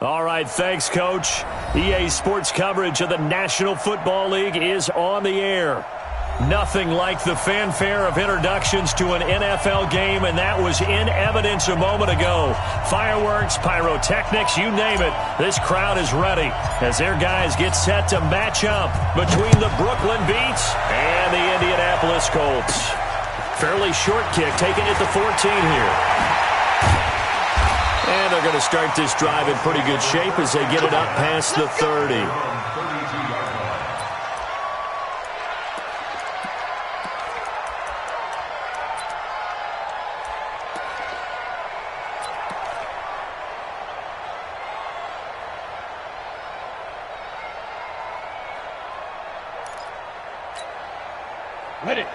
All right, thanks, Coach. EA Sports coverage of the National Football League is on the air. Nothing like the fanfare of introductions to an NFL game, and that was in evidence a moment ago. Fireworks, pyrotechnics, you name it. This crowd is ready as their guys get set to match up between the Brooklyn Beats and the Indianapolis Colts. Fairly short kick taken at the 14 here. And they're going to start this drive in pretty good shape as they get it up past the 30.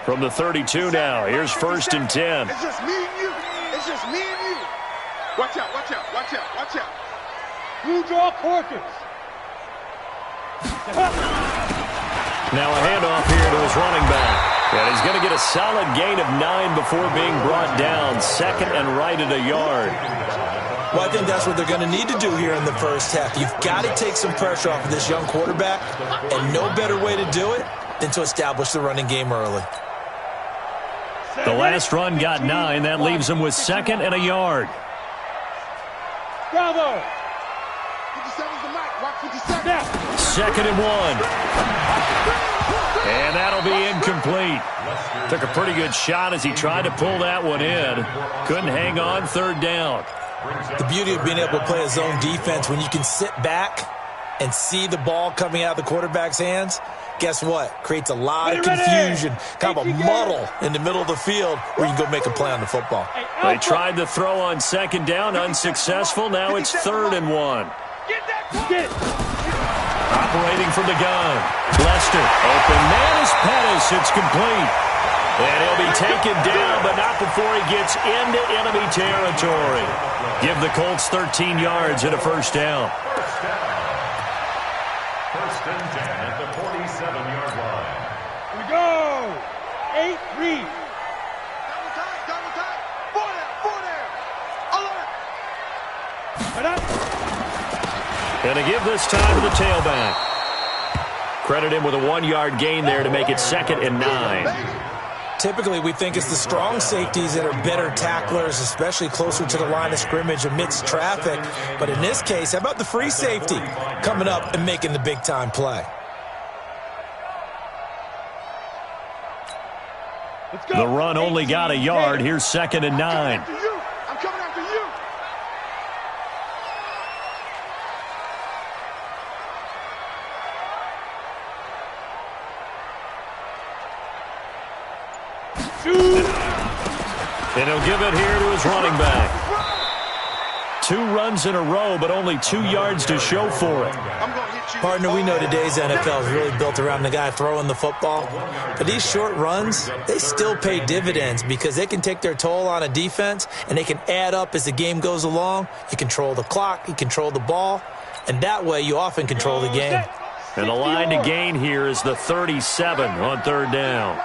From the 32 now, here's 1st and 10. It's just me and you. It's just me and you. Watch out, watch out, watch out, watch out. You draw quarters. Now a handoff here to his running back. And he's going to get a solid gain of 9 before being brought down. 2nd and right at a yard. Well, I think that's what they're going to need to do here in the first half. You've got to take some pressure off of this young quarterback, and no better way to do it than to establish the running game early. The last run got 9. That leaves him with 2nd and a yard. Bravo. 57's the mic. Watch 57. 2nd and 1. And that'll be incomplete. Took a pretty good shot as he tried to pull that one in. Couldn't hang on. 3rd down. The beauty of being able to play a zone defense when you can sit back and see the ball coming out of the quarterback's hands, guess what? Creates a lot of confusion, kind of a muddle in the middle of the field where you can go make a play on the football. They tried to throw on 2nd down, unsuccessful. Now it's 3rd and 1. Get it. Operating from the gun. Lester. Open man is Pettis. It's complete. And he'll be taken down, but not before he gets into enemy territory. Give the Colts 13 yards and a 1st down. 1st and 10 at the 47-yard line. Here we go. 8 read. Double time. Four there. Alert. Right up. And to give this time to the tailback. Credit him with a 1-yard gain there to make it 2nd and 9. Typically, we think it's the strong safeties that are better tacklers, especially closer to the line of scrimmage amidst traffic. But in this case, how about the free safety coming up and making the big-time play? Let's go. The run only got a yard. Here's 2nd and 9. I'm coming after you. And he'll give it here to his running back. 2 runs in a row, but only 2 yards to show for it. Partner, we know today's NFL is really built around the guy throwing the football. But these short runs, they still pay dividends because they can take their toll on a defense, and they can add up as the game goes along. You control the clock, you control the ball, and that way you often control the game. And the line to gain here is the 37 on 3rd down.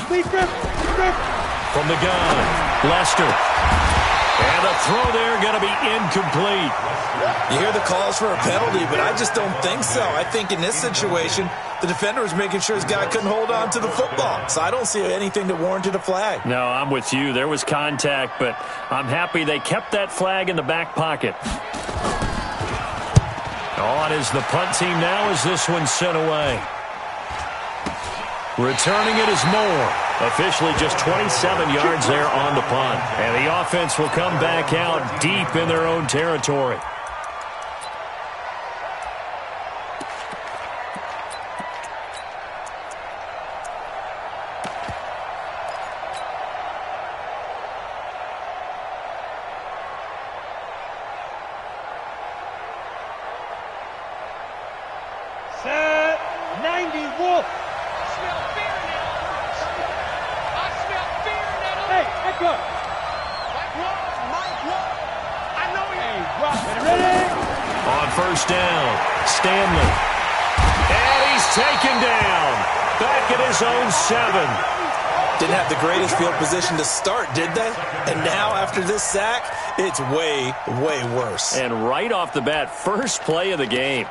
From the gun, Lester. And the throw there going to be incomplete. You hear the calls for a penalty, but I just don't think so. I think in this situation, the defender was making sure his guy couldn't hold on to the football. So I don't see anything that warranted a flag. No, I'm with you. There was contact, but I'm happy they kept that flag in the back pocket. On is the punt team now as this one's sent away. Returning it is Moore. Officially just 27 yards there on the punt. And the offense will come back out deep in their own territory. Set 90 Wolf. Hey, back up. I know you. Hey, drop. Ready? On 1st down, Stanley. And he's taken down. Back at his own 7. Didn't have the greatest field position to start, did they? And now, after this sack, it's way, way worse. And right off the bat, first play of the game.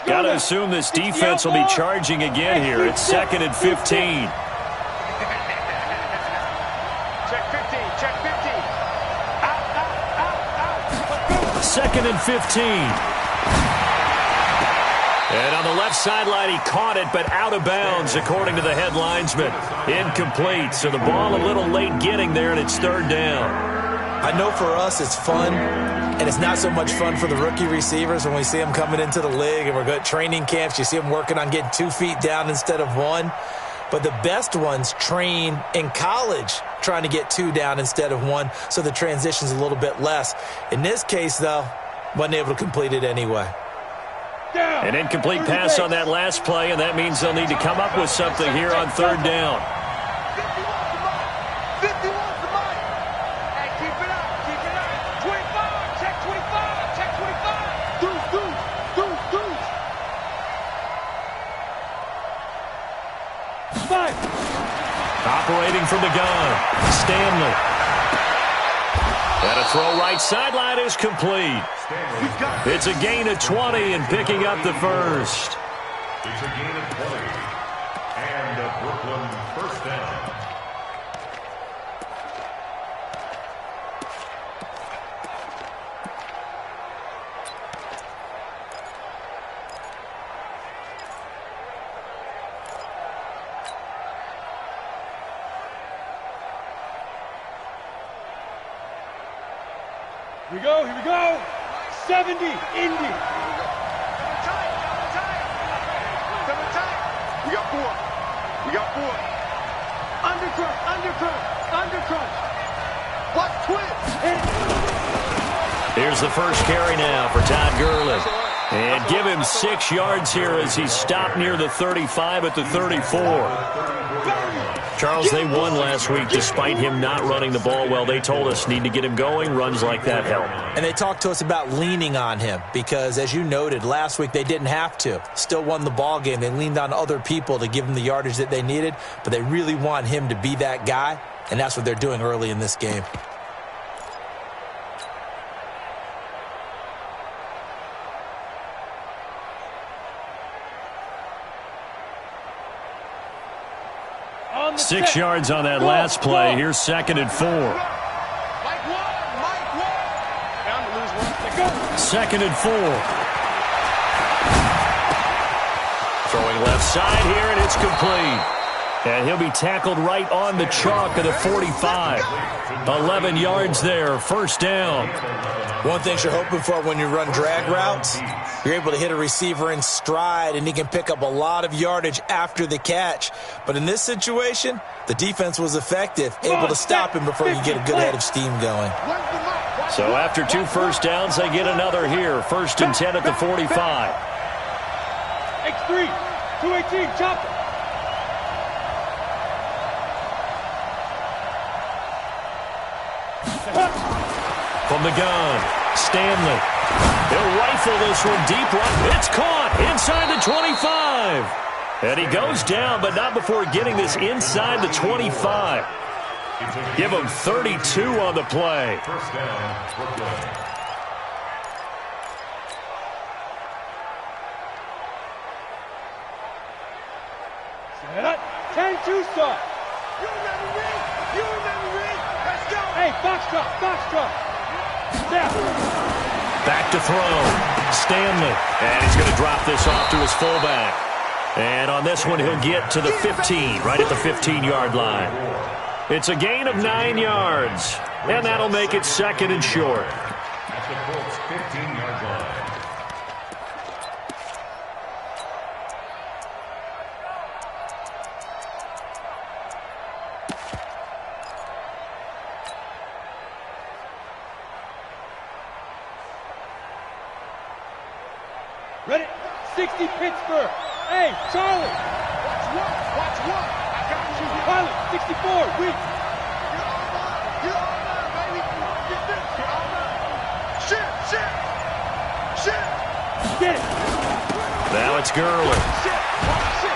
Got to assume this defense will be charging again here. It's 2nd and 15. Check 15. Check 15. Out. 2nd and 15. And on the left sideline, he caught it, but out of bounds, according to the head linesman. Incomplete. So the ball a little late getting there, and it's 3rd down. I know for us it's fun, and it's not so much fun for the rookie receivers when we see them coming into the league and we're going to training camps. You see them working on getting 2 feet down instead of 1. But the best ones train in college trying to get 2 down instead of 1, so the transition's a little bit less. In this case, though, wasn't able to complete it anyway. An incomplete pass on that last play, and that means they'll need to come up with something here on 3rd down. 50 wants the mic. Hey, keep it up. Keep it up. 25. Check 25. Check 25. Deuce. 5. Operating from the gun, Stanley. And a throw right sideline is complete. It's a gain of 20 and picking up the first. It's a gain of 20. And a Brooklyn first down. Here we go. 70, Indy. We got 4. Undercut. Watch twist. Here's the first carry now for Todd Gurley. And give him 6 yards here as he stopped near the 35 at the 34. Charles, they won last week despite him not running the ball well. They told us need to get him going. Runs like that help. And they talked to us about leaning on him because, as you noted, last week they didn't have to. Still won the ball game. They leaned on other people to give them the yardage that they needed, but they really want him to be that guy, and that's what they're doing early in this game. On the 6 set. yards on that last play. Here's 2nd and 4. Mike one. Bound to lose one. Let go. 2nd and 4. Throwing left side here, and it's complete. And he'll be tackled right on the chalk of the 45. 11 yards there, first down. One thing you're hoping for when you run drag routes, you're able to hit a receiver in stride, and he can pick up a lot of yardage after the catch. But in this situation, the defense was effective, able to stop him before you get a good head of steam going. So after 2 first downs, they get another here. 1st and 10 at the 45. X3, 218, chop it. From the gun, Stanley. He'll rifle this one deep right. It's caught inside the 25. And he goes down, but not before getting this inside the 25. Give him 32 on the play. First down, Brooklyn. Set up. 10-2 start. You remember me? Let's go. Hey, foxtrot. Snap. Back to throw. Stanley. And he's going to drop this off to his fullback. And on this one, he'll get to the 15, right at the 15-yard line. It's a gain of 9 yards. And that'll make it 2nd and short. At the Colts 15-yard line. Ready? 60 Pittsburgh. Hey, Charlie. Watch what? Watch what? I got you. Pilot, 64, weak. Get online. Get online, baby. Get this. Get online. Shit, shit. Shit. Get it. Now it's Gurley. Shit. Watch shit.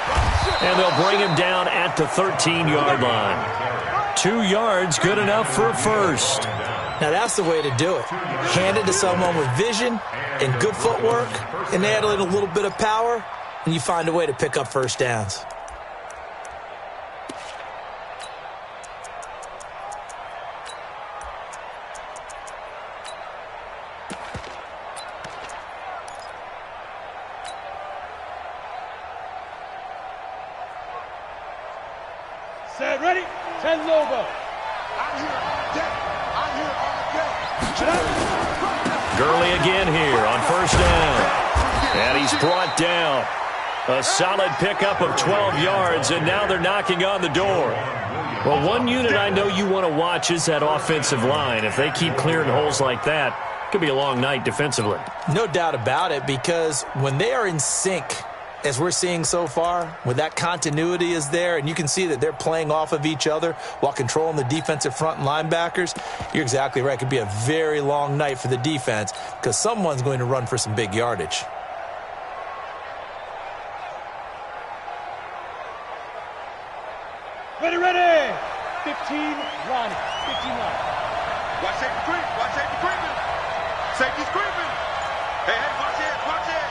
Watch shit. And they'll bring him down at the 13-yard line. 2 yards, good enough for a first. Now that's the way to do it. Hand it to someone with vision and good footwork, and add in a little bit of power, and you find a way to pick up first downs. Set, ready? 10 Lobo. I'm here all day. I'm here all day. Gurley again here on first down. And he's brought down. A solid pickup of 12 yards, and now they're knocking on the door. Well, one unit I know you want to watch is that offensive line. If they keep clearing holes like that, it could be a long night defensively. No doubt about it, because when they are in sync, as we're seeing so far, when that continuity is there, and you can see that they're playing off of each other while controlling the defensive front and linebackers, you're exactly right. It could be a very long night for the defense because someone's going to run for some big yardage. Ready, ready. 15, Ronnie. 15 line. Watch safety creep. Watch safety creeping. Safety's creeping. Hey, hey, watch it. Watch it.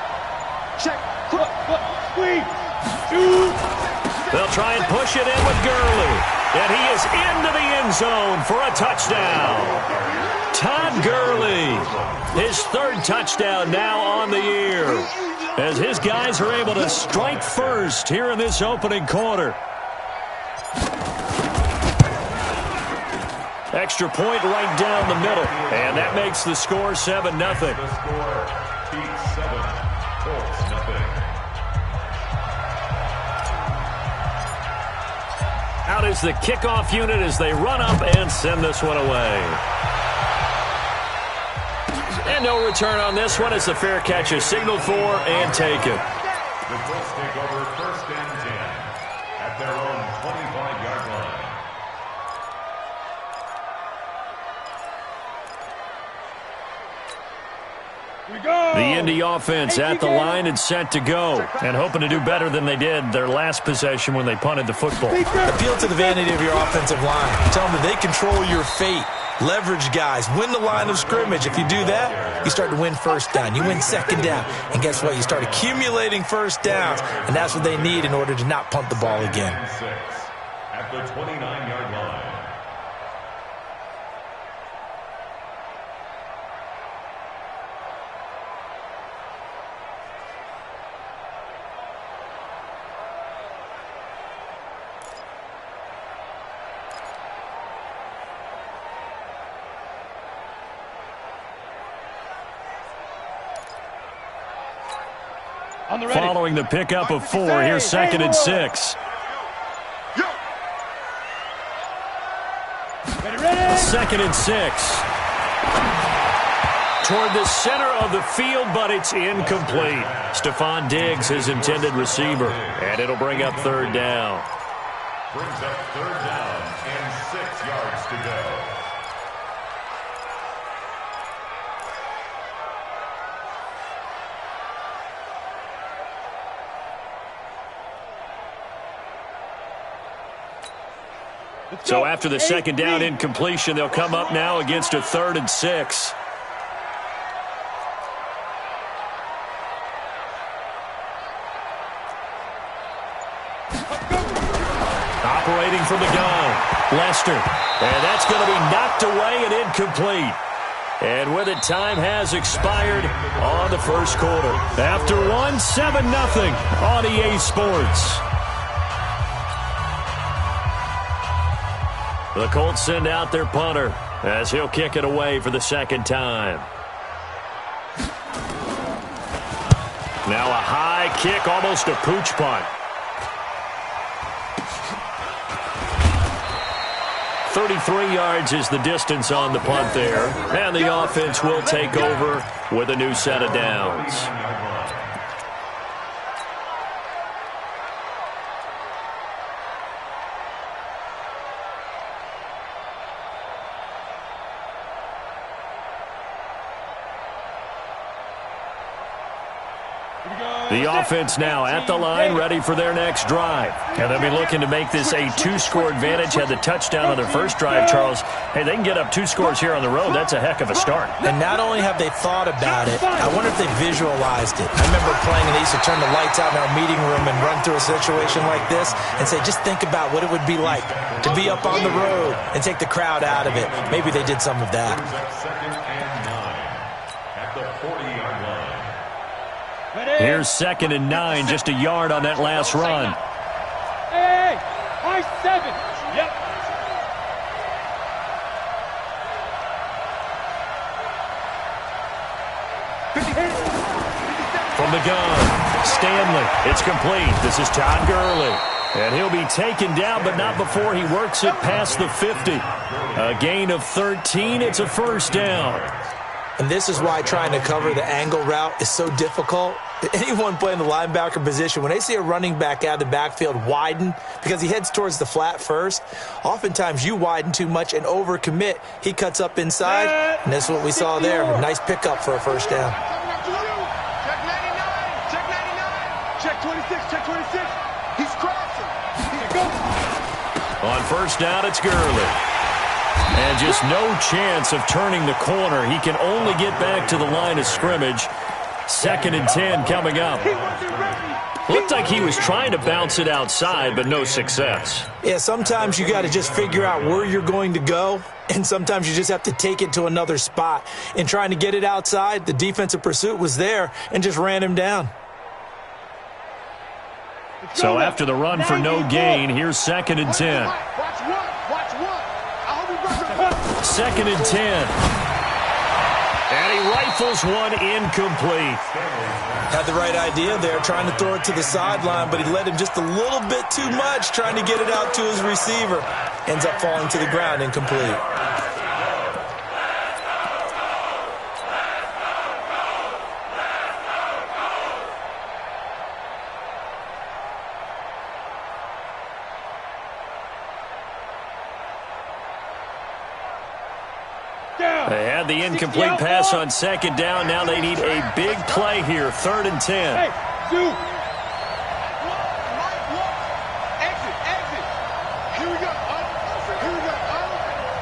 Check. Foot. Squeeze. Shoot. They'll try and push it in with Gurley. And he is into the end zone for a touchdown. Todd Gurley, his third touchdown now on the year, as his guys are able to strike first here in this opening quarter. Extra point right down the middle, and that makes the score 7-0. The score, Chiefs 7, Colts nothing. Out is the kickoff unit as they run up and send this one away. And no return on this one as the fair catch is signaled for and taken. The Colts take over first and 10 at their own 25-yard line. We go. The Indy offense at the line and set to go, and hoping to do better than they did their last possession when they punted the football. Appeal to the vanity of your offensive line. Tell them that they control your fate. Leverage guys. Win the line of scrimmage. If you do that, you start to win first down. You win second down. And guess what? You start accumulating first downs, and that's what they need in order to not punt the ball again. 6 at the 29-yard line. On the ready. Following the pickup of 4, here's second and 6. Yo. Ready. Second and 6. Toward the center of the field, but it's incomplete. Stephon Diggs, his intended receiver, and it'll bring up third down. Brings up third down and 6 yards to go. So after the second down incompletion, they'll come up now against a 3rd and 6. Operating from the gun, Lester. And that's going to be knocked away and incomplete. And with it, time has expired on the first quarter. After one, 7-0 on EA Sports. The Colts send out their punter as he'll kick it away for the second time. Now a high kick, almost a pooch punt. 33 yards is the distance on the punt there. And the offense will take over with a new set of downs. The offense now at the line, ready for their next drive. And they'll be looking to make this a 2-score advantage. Had the touchdown on their first drive, Charles. Hey, they can get up 2 scores here on the road. That's a heck of a start. And not only have they thought about it, I wonder if they visualized it. I remember playing and they used to turn the lights out in our meeting room and run through a situation like this and say, just think about what it would be like to be up on the road and take the crowd out of it. Maybe they did some of that. Second and 9 at the 40-yard line. Here's 2nd and 9, just a yard on that last run. Hey, high 7. Yep. From the gun, Stanley. It's complete. This is Todd Gurley. And he'll be taken down, but not before he works it past the 50. A gain of 13. It's a first down. And this is why trying to cover the angle route is so difficult. Anyone playing the linebacker position, when they see a running back out of the backfield widen because he heads towards the flat first, oftentimes you widen too much and overcommit. He cuts up inside, and that's what we saw there. A nice pickup for a first down. Check 99. Check 99. Check 26. Check 26. He's crossing. Here goes. On first down, it's Gurley. And just no chance of turning the corner. He can only get back to the line of scrimmage. 2nd and 10 coming up. Looked like he was trying to bounce it outside, but no success. Yeah, sometimes you got to just figure out where you're going to go, and sometimes you just have to take it to another spot. In trying to get it outside, the defensive pursuit was there and just ran him down. So after the run for no gain, here's 2nd and 10. Watch one. Watch one. I hope he runs 2nd and 10. And he rifles one incomplete. Had the right idea there, trying to throw it to the sideline, but he led him just a little bit too much, trying to get it out to his receiver. Ends up falling to the ground incomplete. They had the incomplete pass on 2nd down. Now they need a big play here. 3rd and 10. Hey, dude. Exit. Exit. Here we go. Here we go.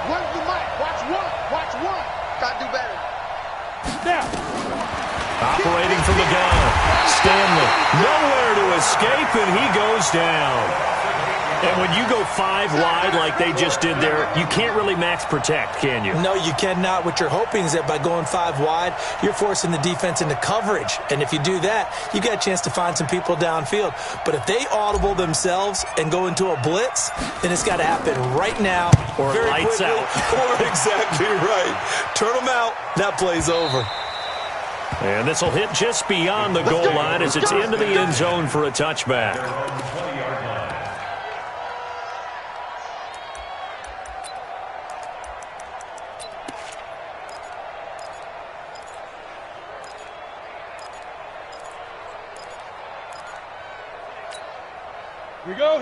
Where's the mic? Watch one. Watch one. Gotta do better. Now. Operating from the gun. Stanley. Nowhere to escape, and he goes down. And when you go 5 wide like they just did there, you can't really max protect, can you? No, you cannot. What you're hoping is that by going 5 wide, you're forcing the defense into coverage. And if you do that, you got a chance to find some people downfield. But if they audible themselves and go into a blitz, then it's got to happen right now. Or very lights quickly, out. Or exactly right. Turn them out. That play's over. And this will hit just beyond the goal line as it's into the end zone for a touchback.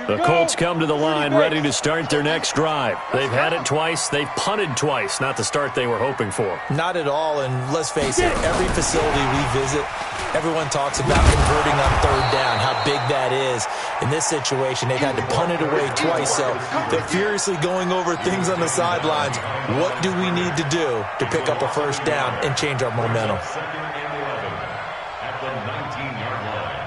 The Colts come to the line ready to start their next drive. They've had it twice. They've punted twice. Not the start they were hoping for. Not at all, and let's face it, every facility we visit, everyone talks about converting on 3rd down, how big that is. In this situation, they've had to punt it away twice, so they're furiously going over things on the sidelines. What do we need to do to pick up a first down and change our momentum? 2nd and 11 at the 19-yard line.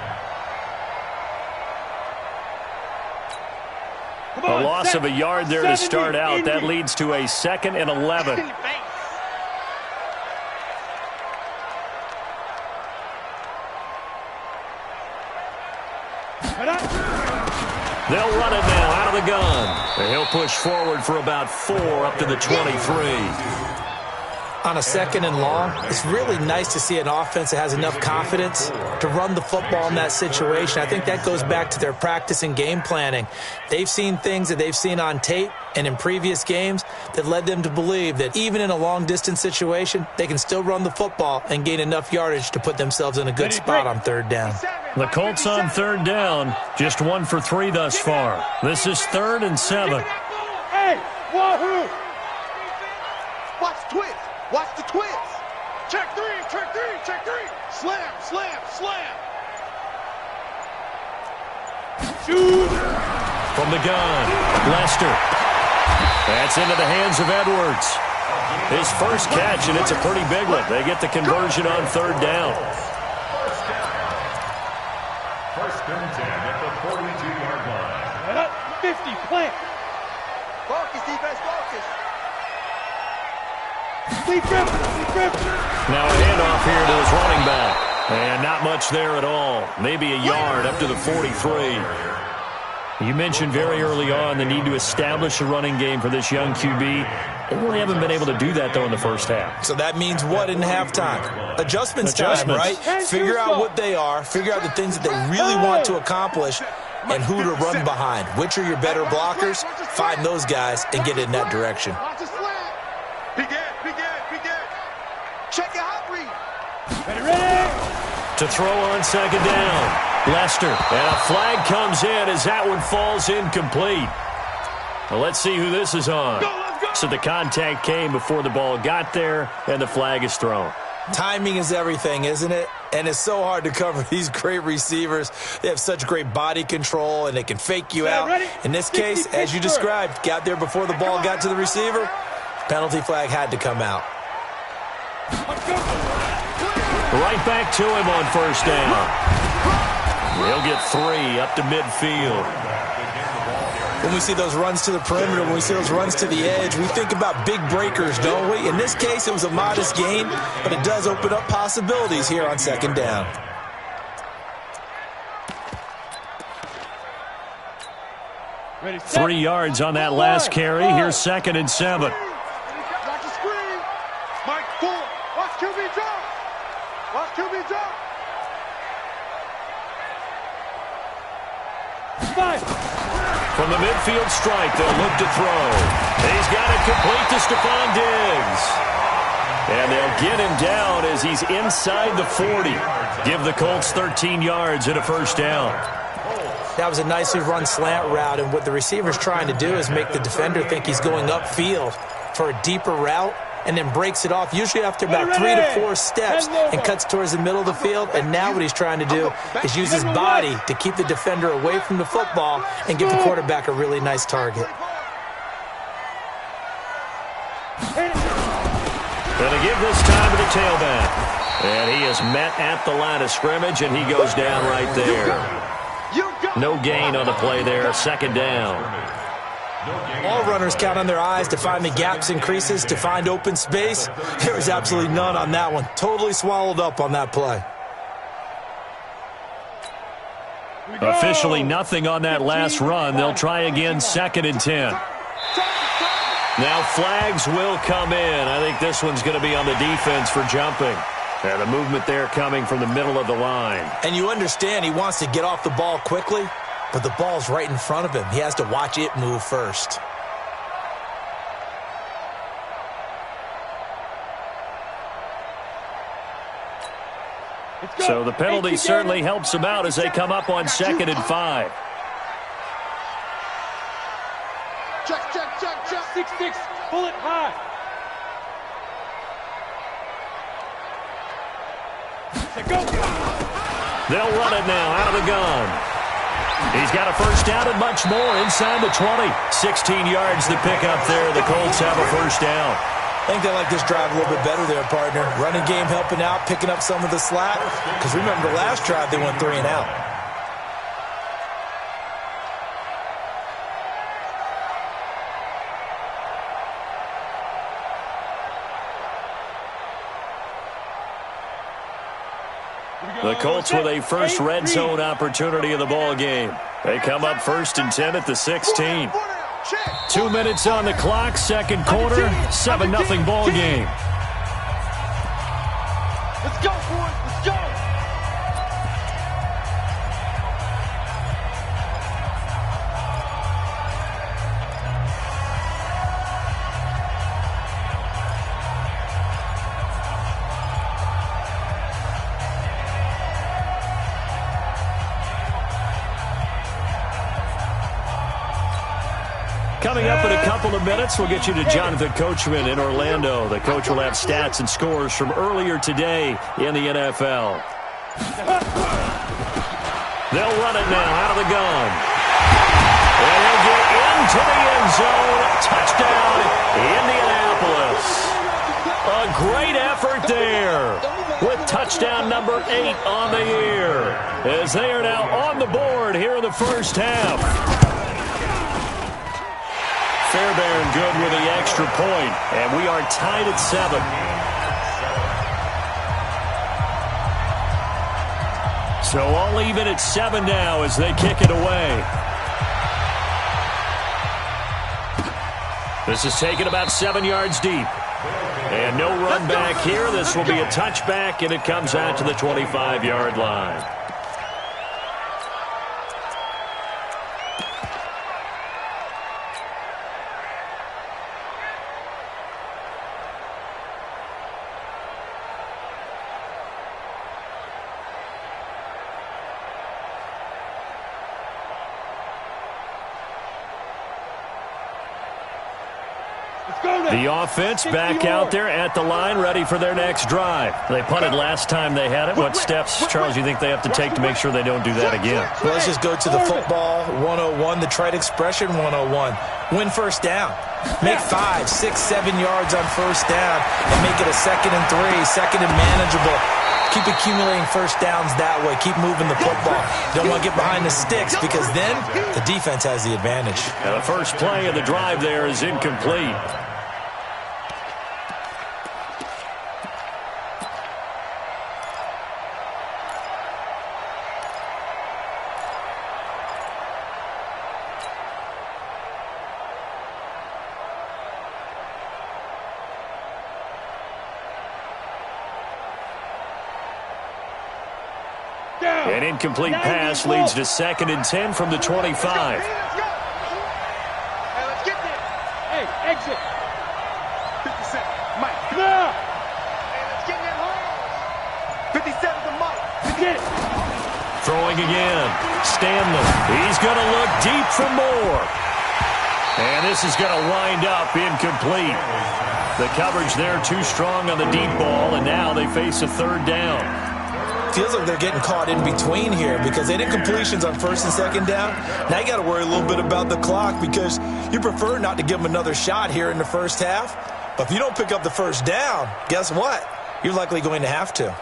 A loss of a yard there to start out. That leads to a 2nd and 11. They'll run it now out of the gun. And he'll push forward for about 4 up to the 23. On a 2nd and long, it's really nice to see an offense that has enough confidence to run the football in that situation. I think that goes back to their practice and game planning. They've seen things that they've seen on tape and in previous games that led them to believe that even in a long-distance situation, they can still run the football and gain enough yardage to put themselves in a good spot on 3rd down. The Colts on 3rd down, just 1 for 3 thus far. This is 3rd and 7. Hey, wahoo! Watch the twist. Watch the twist. Check 3. Check 3. Check 3. Slam. Slam. Slam. From the gun, Lester. That's into the hands of Edwards. His first catch, and it's a pretty big one. They get the conversion on third down. First and 10 at the 42-yard line. 50, plant. Focus, defense, focus. Now a handoff here to his running back. And not much there at all. Maybe a yard up to the 43. You mentioned very early on the need to establish a running game for this young QB. They really haven't been able to do that, though, in the first half. So that means what in halftime? Adjustments time, right? Figure out what they are, figure out the things that they really want to accomplish, and who to run behind. Which are your better blockers? Find those guys and get in that direction. Watch the slant. Begin. Check your hot read. Ready. To throw on second down. Lester. And a flag comes in as that one falls incomplete. Well, let's see who this is on. So the contact came before the ball got there, and the flag is thrown. Timing is everything, isn't it? And it's so hard to cover these great receivers. They have such great body control, and they can fake you out. In this case, as you described, got there before the ball got to the receiver. Penalty flag had to come out. Right back to him on first down. He'll get 3 up to midfield. When we see those runs to the perimeter, when we see those runs to the edge, we think about big breakers, don't we? In this case, it was a modest gain, but it does open up possibilities here on second down. Ready, 3 yards on that last carry. Here's 2nd and 7. Watch the screen. Mike, 4. Watch QB drop. Watch QB drop. 5. From the midfield strike, they'll look to throw. He's got it complete to Stephon Diggs. And they'll get him down as he's inside the 40. Give the Colts 13 yards and a first down. That was a nicely run slant route, and what the receiver's trying to do is make the defender think he's going upfield for a deeper route, and then breaks it off, usually after about 3 to 4 steps, and cuts towards the middle of the field. And now what he's trying to do is use his body to keep the defender away from the football and give the quarterback a really nice target. Going to give this time to the tailback. And he is met at the line of scrimmage, and he goes down right there. No gain on the play there, 2nd down. All runners count on their eyes to find the gaps and creases, to find open space. There was absolutely none on that one. Totally swallowed up on that play. Officially nothing on that last run. They'll try again, 2nd and 10. Now flags will come in. I think this one's going to be on the defense for jumping. And the movement there coming from the middle of the line. And you understand he wants to get off the ball quickly, but the ball's right in front of him. He has to watch it move first. So the penalty certainly helps them out as they come up on 2nd and 5. Check. 6-6, bullet high. Go. They'll run it now out of the gun. He's got a first down and much more inside the 20. 16 yards to pick up there. The Colts have a first down. I think they like this drive a little bit better there, partner. Running game helping out, picking up some of the slack. Because remember, the last drive they went 3 and out. The Colts with a first red zone opportunity in the ball game. They come up 1st and 10 at the 16. 2 minutes on the clock, 2nd quarter, 7-0 ball game. Let's go, boys. Let's go. Coming up in a couple of minutes, we'll get you to Jonathan Coachman in Orlando. The coach will have stats and scores from earlier today in the NFL. They'll run it now out of the gun. he'll get into the end zone. Touchdown, Indianapolis. A great effort there with touchdown number 8 on the year as they are now on the board here in the first half. Fairbairn good with the extra point, and we are tied at 7. So all even at 7 now as they kick it away. This is taken about 7 yards deep. And no run back here. This will be a touchback, and it comes out to the 25-yard line. The offense back out there at the line, ready for their next drive. They punted last time they had it. What steps, Charles, you think they have to take to make sure they don't do that again? Well, let's just go to the football 101, the trite expression 101. Win first down. Make 5, 6, 7 yards on first down and make it a 2nd and 3, second and manageable. Keep accumulating first downs that way. Keep moving the football. Don't want to get behind the sticks because then the defense has the advantage. Now the first play of the drive there is incomplete. An incomplete pass leads to 2nd and 10 from the 25. Let's go. Hey, let's get there. Hey, exit. 57, Mike. Yeah. Hey, let's get in that hole. 57 to Mike. Get it. Throwing again. Stanley. He's going to look deep for more. And this is going to wind up incomplete. The coverage there too strong on the deep ball, and now they face a 3rd down. Feels like they're getting caught in between here because they did completions on 1st and 2nd down. Now you got to worry a little bit about the clock because you prefer not to give them another shot here in the first half. But if you don't pick up the first down, guess what? You're likely going to have to.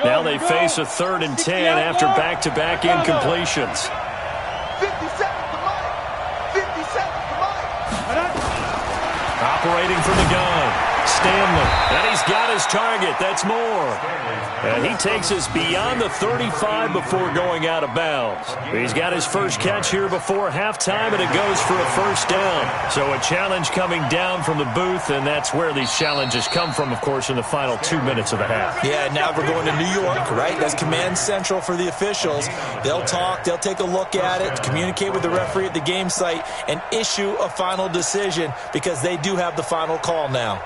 Now they face a 3rd and 10 after back-to-back incompletions. 57 to Mike. 57 to Mike. Operating from the gun. Stanley. And he's got his target. That's more. And he takes us beyond the 35 before going out of bounds. He's got his first catch here before halftime, and it goes for a 1st down. So a challenge coming down from the booth, and that's where these challenges come from, of course, in the final 2 minutes of the half. Yeah, now we're going to New York, right? That's command central for the officials. They'll talk, they'll take a look at it, communicate with the referee at the game site, and issue a final decision because they do have the final call now.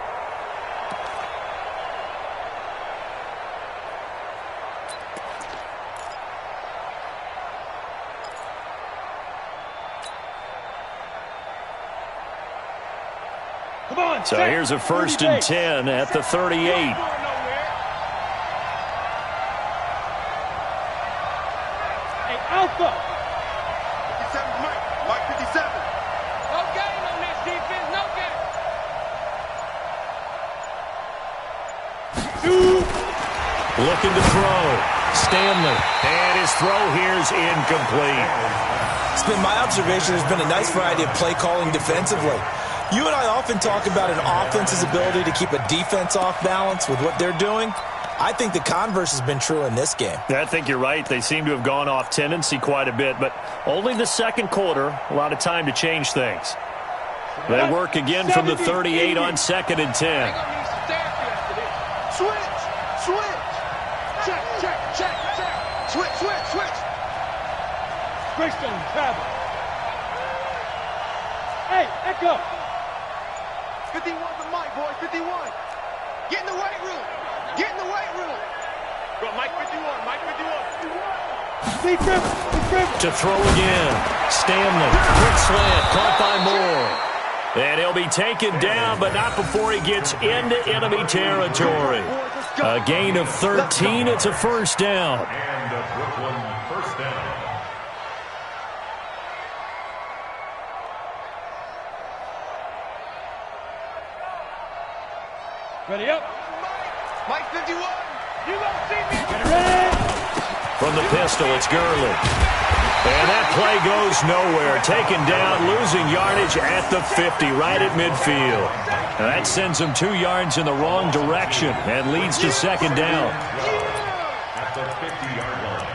So here's a 1st and 10 at the 38. Hey, Alpha. 57 Mike. Mike 57. No game on this defense. No game. Looking to throw. Stanley. And his throw here's incomplete. It's been my observation there's been a nice variety of play calling defensively. You and I often talk about an offense's ability to keep a defense off balance with what they're doing. I think the converse has been true in this game. I think you're right. They seem to have gone off tendency quite a bit, but only the 2nd quarter, a lot of time to change things. They work again from the 38 on 2nd and 10. Switch. Switch. Check, check, check, check. Switch, switch, switch. Christian travel. Hey, echo. 51 to Mike, boy. 51. Get in the weight room. Get in the weight room. Go, Mike 51. Mike 51. To throw again. Stanley. Quick slant. Caught by Moore. And he'll be taken down, but not before he gets into enemy territory. A gain of 13. It's a first down. And a Brooklyn first down. Ready up. Mike 51. You gonna see me. Get ready. From the pistol, it's Gurley. And that play goes nowhere. Taken down, losing yardage at the 50, right at midfield. And that sends him 2 yards in the wrong direction and leads to second down. At the 50-yard line.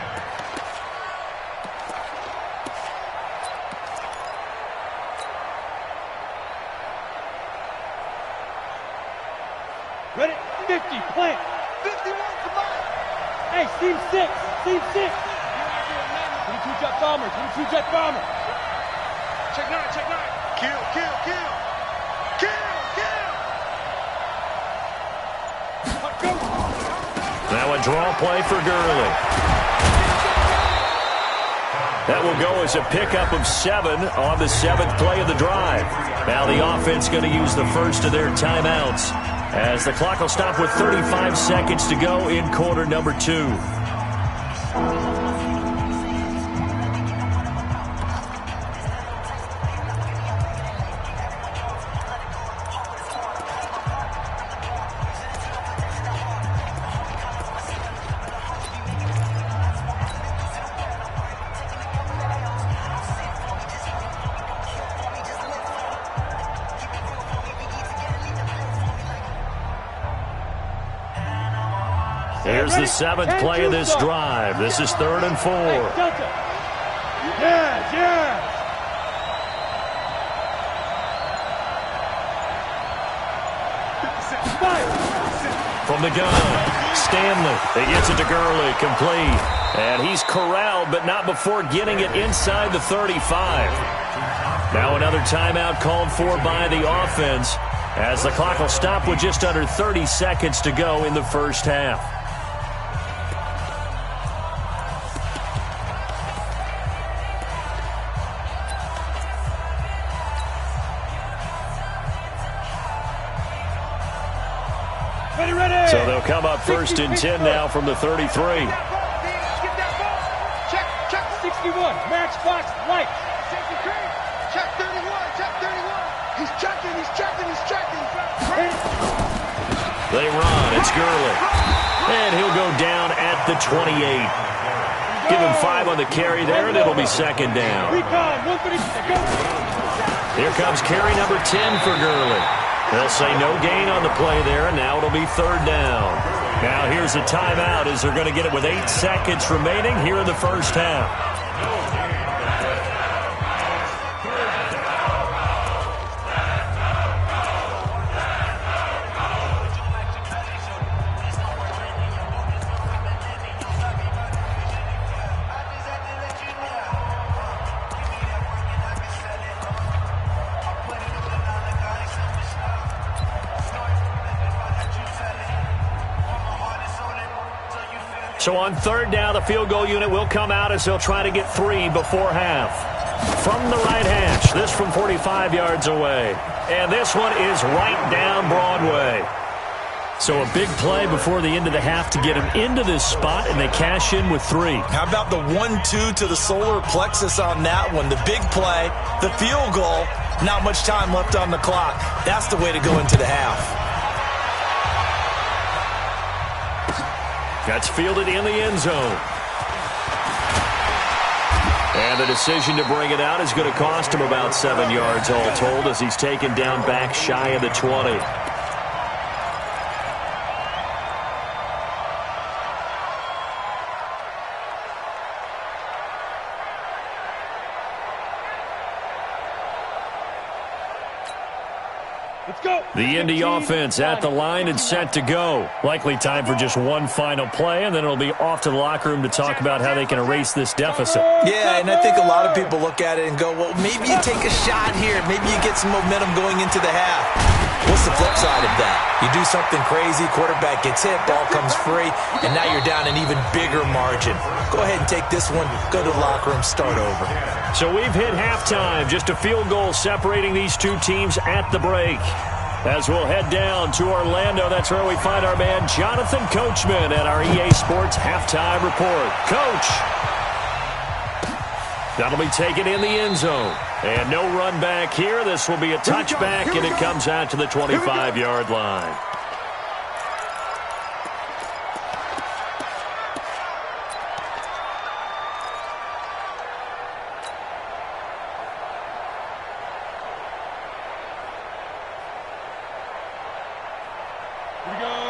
Ready. 50. Plant. 51, come on. Hey, Steve 6. Steve 6. 22 jet bomber. 22 jet bomber. Check 9, check 9. Kill, kill, kill. Kill, kill. Now a draw play for Gurley. That will go as a pickup of 7 on the 7th play of the drive. Now the offense going to use the first of their timeouts as the clock will stop with 35 seconds to go in quarter number 2. Here's the 7th play of this drive. This is 3rd and 4. Delta. Yes, yes. From the gun, Stanley. He gets it to Gurley, complete. And he's corralled, but not before getting it inside the 35. Now another timeout called for by the offense as the clock will stop with just under 30 seconds to go in the first half. So they'll come up 1st and 10 now from the 33. Get that ball. Check, check. 61. Matchbox light. Check 31, check 31. He's checking, he's checking, he's checking. They run. It's Gurley. And he'll go down at the 28. Give him 5 on the carry there, and it'll be second down. Here comes carry number 10 for Gurley. They'll say no gain on the play there, and now it'll be 3rd down. Now here's a timeout as they're going to get it with 8 seconds remaining here in the first half. So on 3rd down, the field goal unit will come out as they'll try to get 3 before half. From the right hash, this from 45 yards away. And this one is right down Broadway. So a big play before the end of the half to get them into this spot, and they cash in with 3. How about the 1-2 to the solar plexus on that one? The big play, the field goal, not much time left on the clock. That's the way to go into the half. That's fielded in the end zone. And the decision to bring it out is going to cost him about 7 yards all told as he's taken down back shy of the 20. The Indy offense at the line and set to go. Likely time for just one final play, and then it'll be off to the locker room to talk about how they can erase this deficit. Yeah, and I think a lot of people look at it and go, well, maybe you take a shot here. Maybe you get some momentum going into the half. What's the flip side of that? You do something crazy, quarterback gets hit, ball comes free, and now you're down an even bigger margin. Go ahead and take this one, go to the locker room, start over. So we've hit halftime. Just a field goal separating these two teams at the break. As we'll head down to Orlando, that's where we find our man Jonathan Coachman at our EA Sports Halftime Report. Coach. That'll be taken in the end zone. And no run back here. This will be a touchback, and it comes out to the 25-yard line.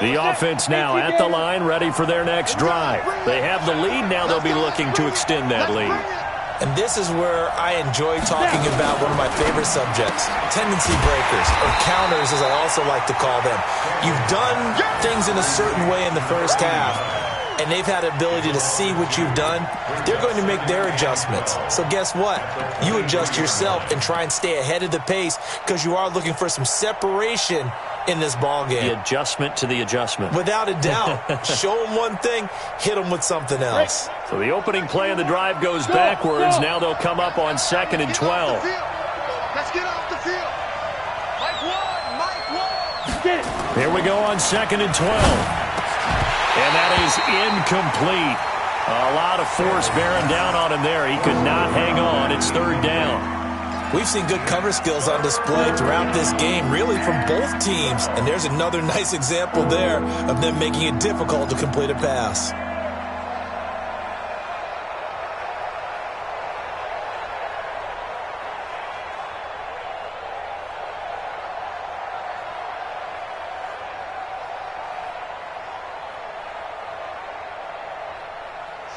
The offense now at the line, ready for their next drive. They have the lead. Now they'll be looking to extend that lead. And this is where I enjoy talking about one of my favorite subjects, tendency breakers, or counters as I also like to call them. You've done things in a certain way in the first half, and they've had the ability to see what you've done. They're going to make their adjustments. So guess what? You adjust yourself and try and stay ahead of the pace because you are looking for some separation in this ball game. The adjustment to the adjustment. Without a doubt. Show them one thing, hit them with something else. So the opening play of the drive goes backwards. Now they'll come up on 2nd and 12. Let's get off the field. Mike 1. Here we go on 2nd and 12. And that is incomplete. A lot of force bearing down on him there. He could not hang on. It's 3rd down. We've seen good cover skills on display throughout this game, really from both teams. And there's another nice example there of them making it difficult to complete a pass.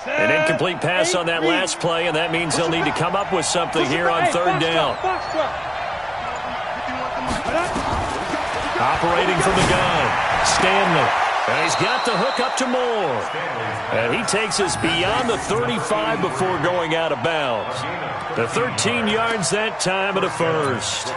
An incomplete pass on that last play, and that means they'll need to come up with something here on 3rd down. Operating from the gun, Stanley. And he's got the hook up to Moore. And he takes us beyond the 35 before going out of bounds. The 13 yards that time at a first.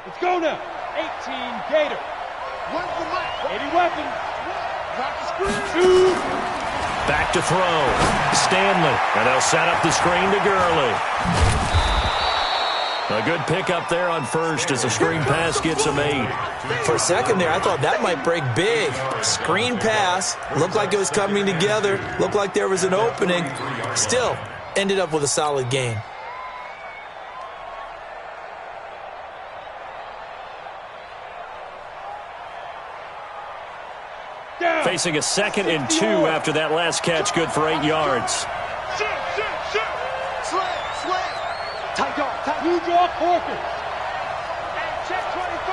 Let's go now. 18 Gator. 80 weapons. Shoot. Back to throw. Stanley. And they'll set up the screen to Gurley. A good pickup there on first as the screen pass gets a 8. For a second there, I thought that might break big. Screen pass. Looked like it was coming together. Looked like there was an opening. Still, ended up with a solid game. Facing a 2nd and 2 after that last catch, good for 8 yards. Shoot. Slam. Tight guard. New draw Corker. Hey, check 24.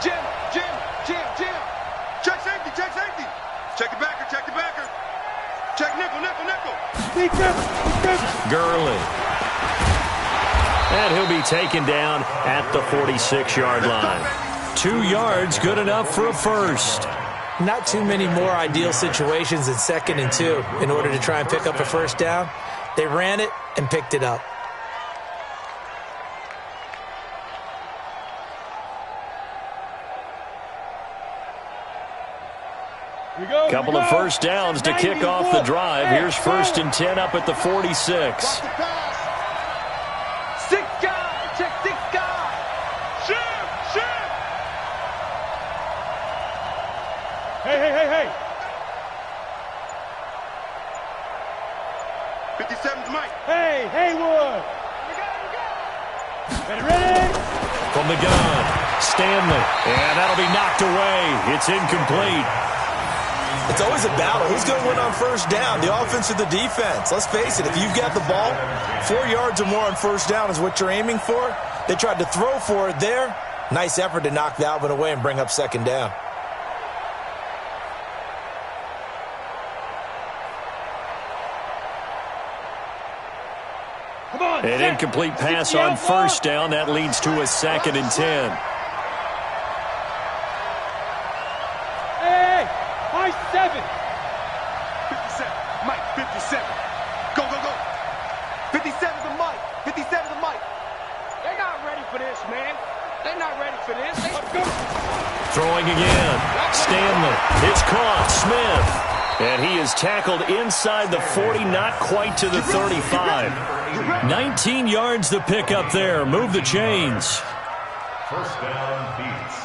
Jim. Check safety. Check the backer. Check nickel. Gurley. And he'll be taken down at the 46-yard line. 2 yards, good enough for a first. Not too many more ideal situations in 2nd and 2 in order to try and pick up a first down. They ran it and picked it up. Couple of first downs to kick off the drive. Here's 1st and 10 up at the 46. Hey. 57's Mike. Hey, Haywood. Ready? From the gun, Stanley. And that'll be knocked away. It's incomplete. It's always a battle. Who's going to win on first down, the offense or the defense? Let's face it, if you've got the ball, 4 yards or more on first down is what you're aiming for. They tried to throw for it there. Nice effort to knock that one away and bring up 2nd down. An incomplete pass on first down. That leads to a 2nd and 10. Hey, high 7. 57. Mike, 57. Go. 57's a Mike. 57's a Mike. They're not ready for this, man. They're not ready for this. Throwing again. Stanley. It's caught. Smith. And he is tackled inside the 40, not quite to the 35. 19 yards the pickup there. Move the chains. First down, Beats.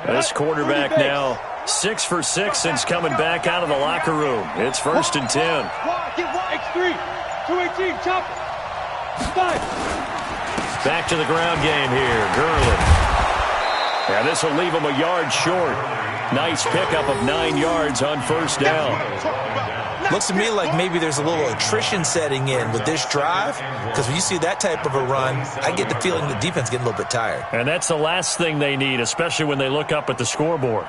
This quarterback now 6 for 6 since coming back out of the locker room. It's 1st and 10. X3, 218, chop it. 5. Back to the ground game here. Gurley. Yeah, this will leave him a yard short. Nice pickup of 9 yards on 1st down. Looks to me like maybe there's a little attrition setting in with this drive, because when you see that type of a run, I get the feeling the defense getting a little bit tired. And that's the last thing they need, especially when they look up at the scoreboard.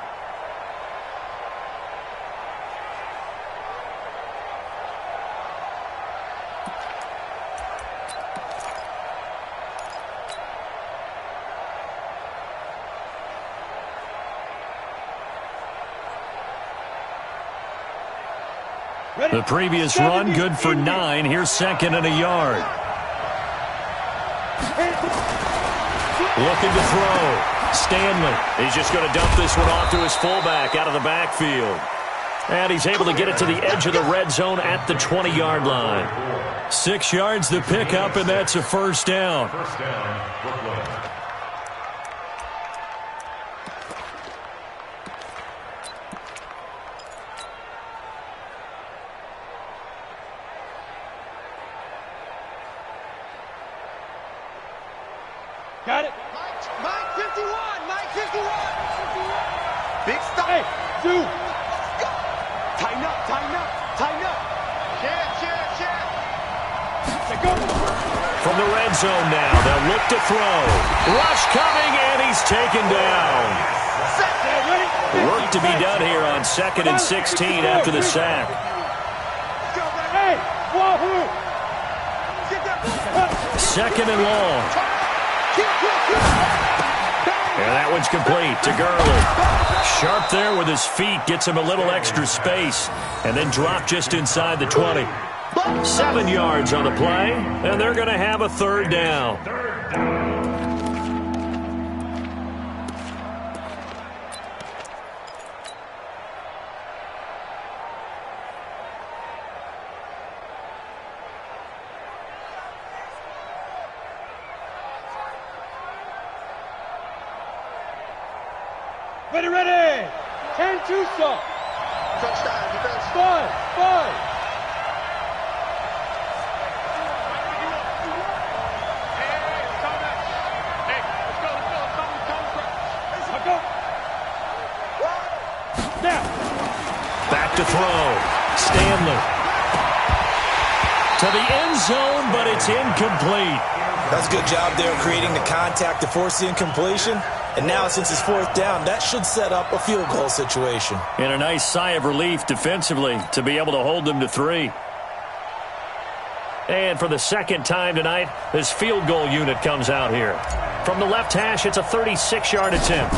The previous run, good for 9. Here's 2nd and a yard. Looking to throw. Stanley. He's just going to dump this one off to his fullback out of the backfield. And he's able to get it to the edge of the red zone at the 20-yard line. 6 yards the pickup, and that's a 1st down. First down, Brooklyn. Got it. Mike 51. Mike 51. Big stop. Hey, two. Tighten up. Tighten up. Tighten up. Check. Go. From the red zone now, they'll look to throw. Rush coming, and he's taken down. Work to be done here on 2nd and 16 after the sack. Hey, wahoo. 2nd and long. And that one's complete to Gurley. Sharp there with his feet, gets him a little extra space, and then drop just inside the 20. 7 yards on the play, and they're going to have a 3rd down. Ready. 10 Tucson. Touchdown. Defense. 5. Back to throw. Stanley. To the end zone, but it's incomplete. That's a good job there creating the contact to force the incompletion. And now, since it's 4th down, that should set up a field goal situation. And a nice sigh of relief defensively to be able to hold them to 3. And for the 2nd time tonight, this field goal unit comes out here. From the left hash, it's a 36-yard attempt.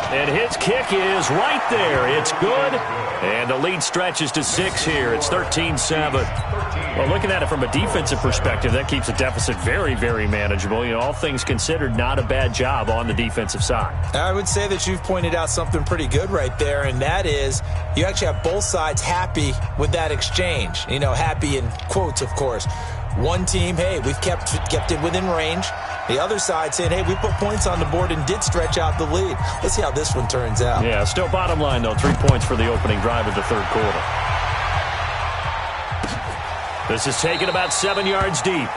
And his kick is right there. It's good. And the lead stretches to 6 here. It's 13-7. Well, looking at it from a defensive perspective, that keeps the deficit very, very manageable. You know, all things considered, not a bad job on the defensive side. I would say that you've pointed out something pretty good right there, and that is you actually have both sides happy with that exchange. You know, happy in quotes, of course. One team, hey, we've kept it within range. The other side saying, hey, we put points on the board and did stretch out the lead. Let's see how this one turns out. Yeah, still bottom line, though, 3 points for the opening drive of the 3rd quarter. This is taken about 7 yards deep. Let's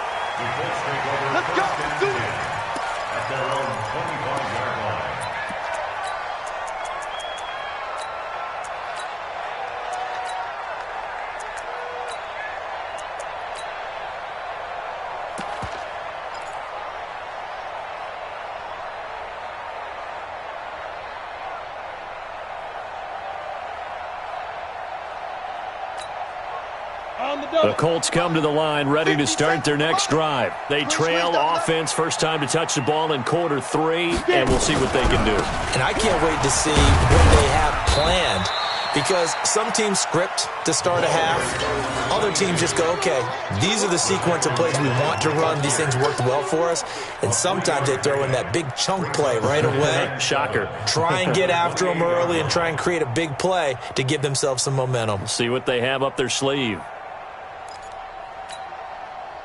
go. Do it. At their own 25-yard line. On the double. The Colts come to the line ready to start their next drive. They trail offense, first time to touch the ball in quarter 3, and we'll see what they can do. And I can't wait to see what they have planned, because some teams script to start a half. Other teams just go, okay, these are the sequence of plays we want to run. These things worked well for us. And sometimes they throw in that big chunk play right away. Shocker. Try and get after them early and try and create a big play to give themselves some momentum. See what they have up their sleeve.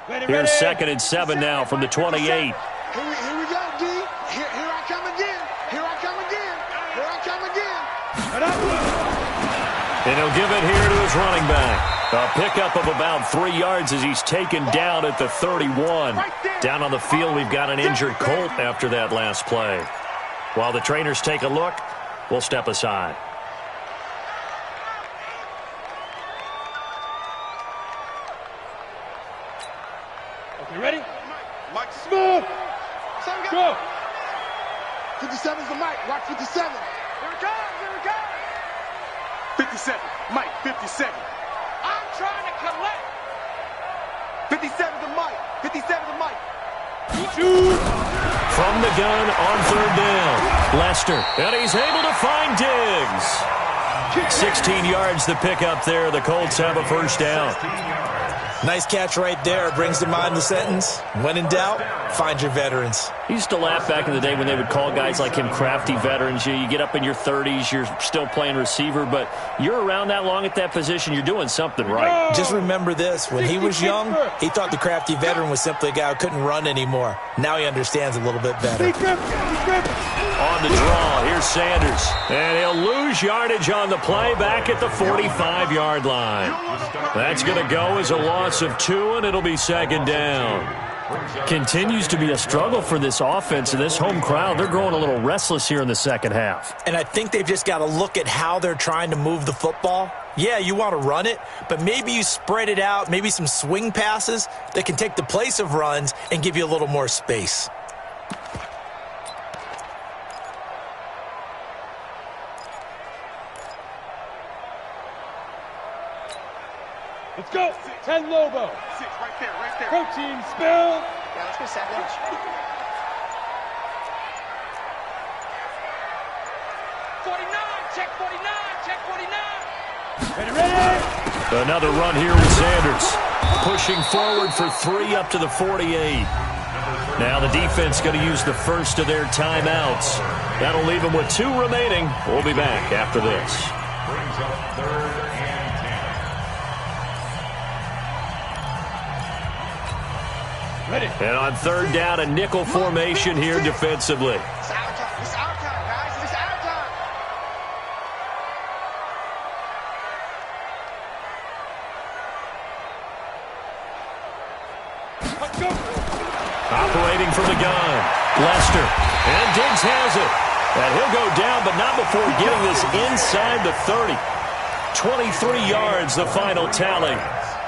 Ready, Here's ready. 2nd and 7 now from the 28. Here we go, D. Here I come again. Here I come again. Here I come again. And he'll give it here to his running back. A pickup of about 3 yards as he's taken down at the 31. Down on the field, we've got an injured Colt after that last play. While the trainers take a look, we'll step aside. Okay, ready? Mike, Smooth. Go. 57's the Mike. Watch 57. Here it comes. Here it comes. 57. Mike, 57. I'm trying to collect. 57's the Mike. 57's the Mike. Shoot. From the gun on 3rd down. Lester, and he's able to find Diggs. 16 yards the pickup there. The Colts have a first down. Nice catch right there. Brings to mind the sentence, when in doubt, find your veterans. I used to laugh back in the day when they would call guys like him crafty veterans. You get up in your 30s, you're still playing receiver, but you're around that long at that position, you're doing something right. Just remember this. When he was young, he thought the crafty veteran was simply a guy who couldn't run anymore. Now he understands a little bit better. On the draw, here's Sanders. And he'll lose yardage on the play back at the 45-yard line. That's going to go as a loss of 2, and it'll be 2nd down. Continues to be a struggle for this offense and this home crowd. They're growing a little restless here in the second half. And I think they've just got to look at how they're trying to move the football. Yeah, you want to run it, but maybe you spread it out, maybe some swing passes that can take the place of runs and give you a little more space. Let's go. 10 Lobo. 6 right there, right there. Protein spill. Yeah, let's go, Savage. 49, check 49, check 49. Ready, ready. Another run here with Sanders. Pushing forward for 3 up to the 48. Now the defense going to use the first of their timeouts. That'll leave them with 2 remaining. We'll be back after this. Brings up 3rd and 10. Ready. And on 3rd down, a nickel formation here defensively. It's our time. It's our time, guys. It's our time. Let's go. Operating from the gun. Lester. And Diggs has it. And he'll go down, but not before getting this inside the 30. 23 yards, the final tally.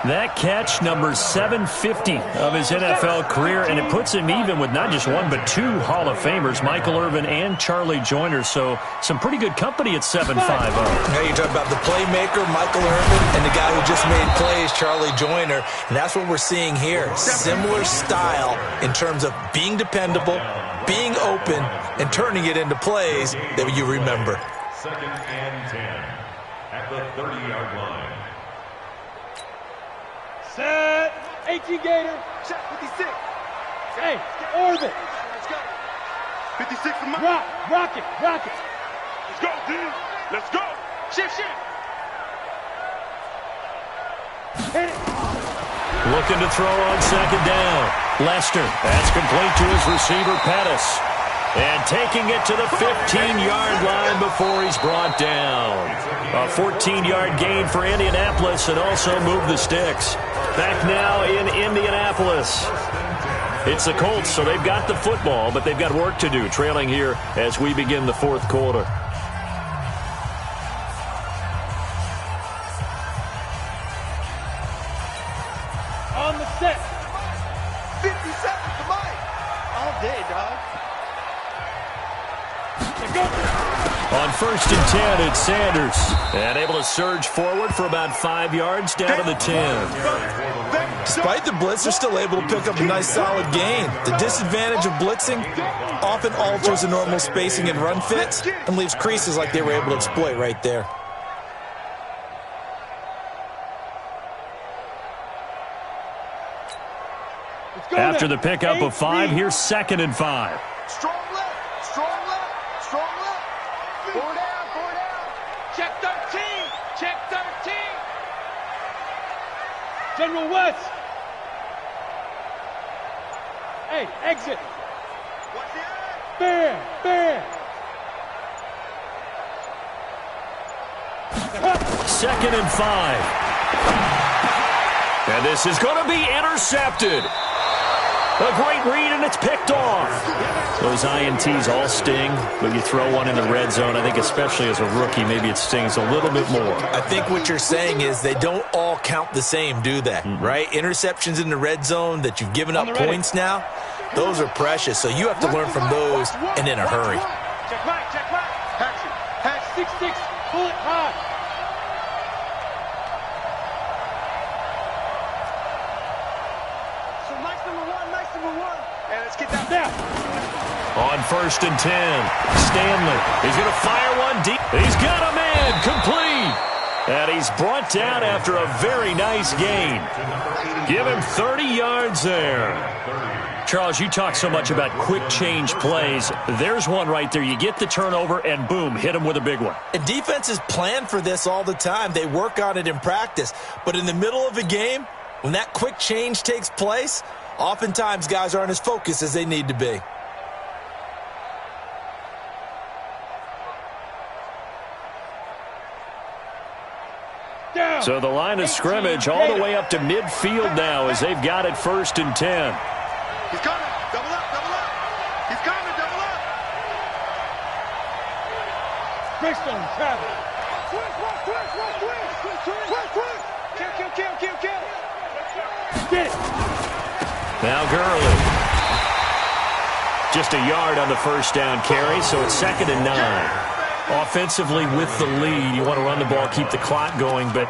That catch, number 750 of his NFL career, and it puts him even with not just 1 but 2 Hall of Famers, Michael Irvin and Charlie Joyner. So some pretty good company at 7-5-0. Now you talk about the playmaker, Michael Irvin, and the guy who just made plays, Charlie Joyner. And that's what we're seeing here. Similar style in terms of being dependable, being open, and turning it into plays that you remember. 2nd and 10 at the 30-yard line. Set. 18 Gator. Check 56. Hey, orbit. Let's go. 56 for Mike. Rocket. Let's go, D. Let's go. Shift. Hit it. Looking to throw on 2nd down. Lester. That's complete to his receiver, Pettis. And taking it to the 15-yard line before he's brought down. A 14-yard gain for Indianapolis and also move the sticks. Back now in Indianapolis. It's the Colts, so they've got the football, but they've got work to do, trailing here as we begin the 4th quarter. On the set. 50 seconds to Mike. All day, dog. Let's go. On 1st and 10, it's Sanders. And able to surge forward for about 5 yards down to the 10. Despite the blitz, they're still able to pick up a nice solid gain. The disadvantage of blitzing often alters the normal spacing and run fits and leaves creases like they were able to exploit right there. After the pickup of 5, here's 2nd and 5. Strong left, strong left, strong left. 4 down, 4 down. Check 13, check 13. General West. Hey, exit. What's the end? Bear, bear. 2nd and 5. And this is going to be intercepted. A great read, and it's picked off. Those INTs all sting, but you throw one in the red zone. I think especially as a rookie, maybe it stings a little bit more. I think what you're saying is they don't all count the same, do they? Right? Interceptions in the red zone that you've given up points now, those are precious. So you have to learn from those and in a hurry. Check back, check back. Action. Hatch 6-6, pull it high. On 1st and 10, Stanley. He's going to fire one deep. He's got a man complete. And he's brought down after a very nice gain. Give him 30 yards there. Charles, you talk so much about quick change plays. There's one right there. You get the turnover and boom, hit him with a big one. And defenses plan for this all the time. They work on it in practice. But in the middle of a game, when that quick change takes place, oftentimes guys aren't as focused as they need to be. So the line of scrimmage all the way up to midfield now as they've got it 1st and 10. He's coming. Double up, double up. He's coming, double up. Greystone, travel. Quick. Kill. Get it. Now Gurley. Just a yard on the 1st down carry, so it's 2nd and 9. Offensively with the lead, you want to run the ball, keep the clock going, but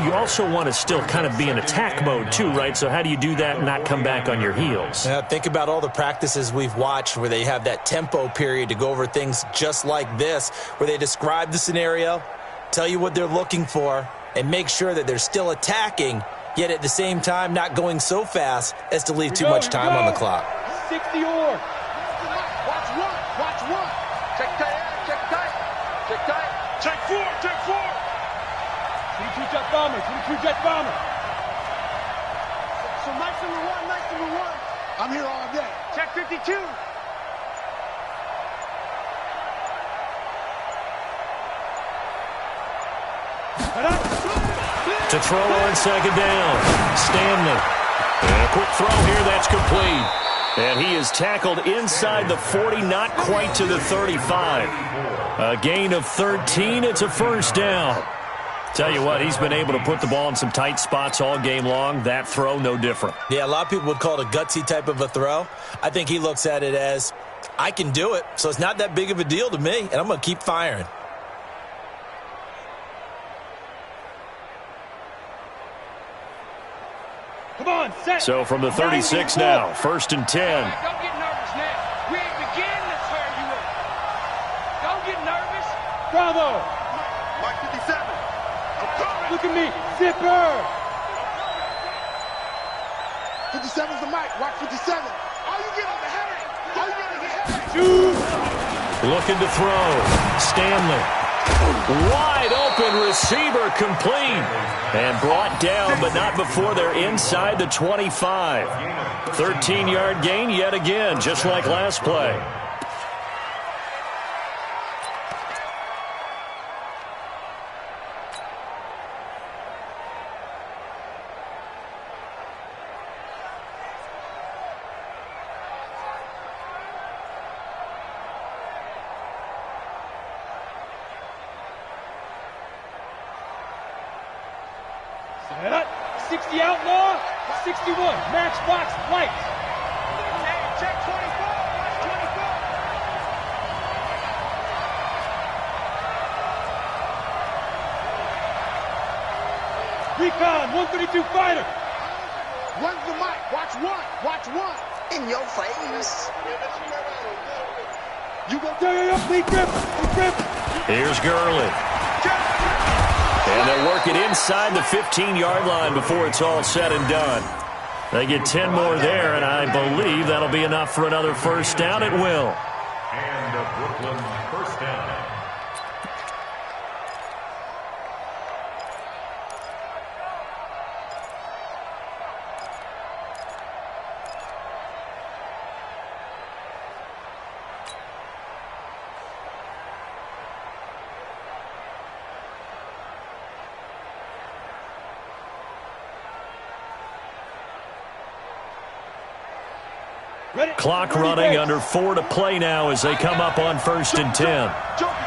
you also want to still kind of be in attack mode too, right? So how do you do that and not come back on your heels? Yeah, think about all the practices we've watched where they have that tempo period to go over things just like this, where they describe the scenario, tell you what they're looking for, and make sure that they're still attacking, yet at the same time not going so fast as to leave too much time on the clock. 60 or. Watch one. Check tight. Check 4. 22 jet bomber. So nice number one. I'm here all day. Check 52. To throw on 2nd down. Stanley. And a quick throw here, that's complete. And he is tackled inside the 40, not quite to the 35. A gain of 13, it's a 1st down. Tell you what, he's been able to put the ball in some tight spots all game long. That throw, no different. Yeah, a lot of people would call it a gutsy type of a throw. I think he looks at it as, I can do it, so it's not that big of a deal to me, and I'm going to keep firing. Come on, set. So from the 36 now, 1st and 10. Don't get nervous now. We ain't beginning to tear you up. Don't get nervous. Bravo. Mike 57. I'm coming. Look at me. Zipper. 57's the mic. Watch 57. All you get on the head. Looking to throw. Stanley. Wide open receiver complete. And brought down, but not before they're inside the 25. 13-yard gain yet again, just like last play. Set up. 60 outlaw. 61. Matchbox lights. Check 24. Watch 24. Recon, 132 fighter. One's the mic. Watch one. Watch one. In your face. You go. Yo, lead grip. Here's Gurley. And they'll work it inside the 15-yard line before it's all said and done. They get 10 more there, and I believe that'll be enough for another first down. It will. And a Brooklyn first down. Clock running, under 4 to play now as they come up on 1st and 10. Chopper!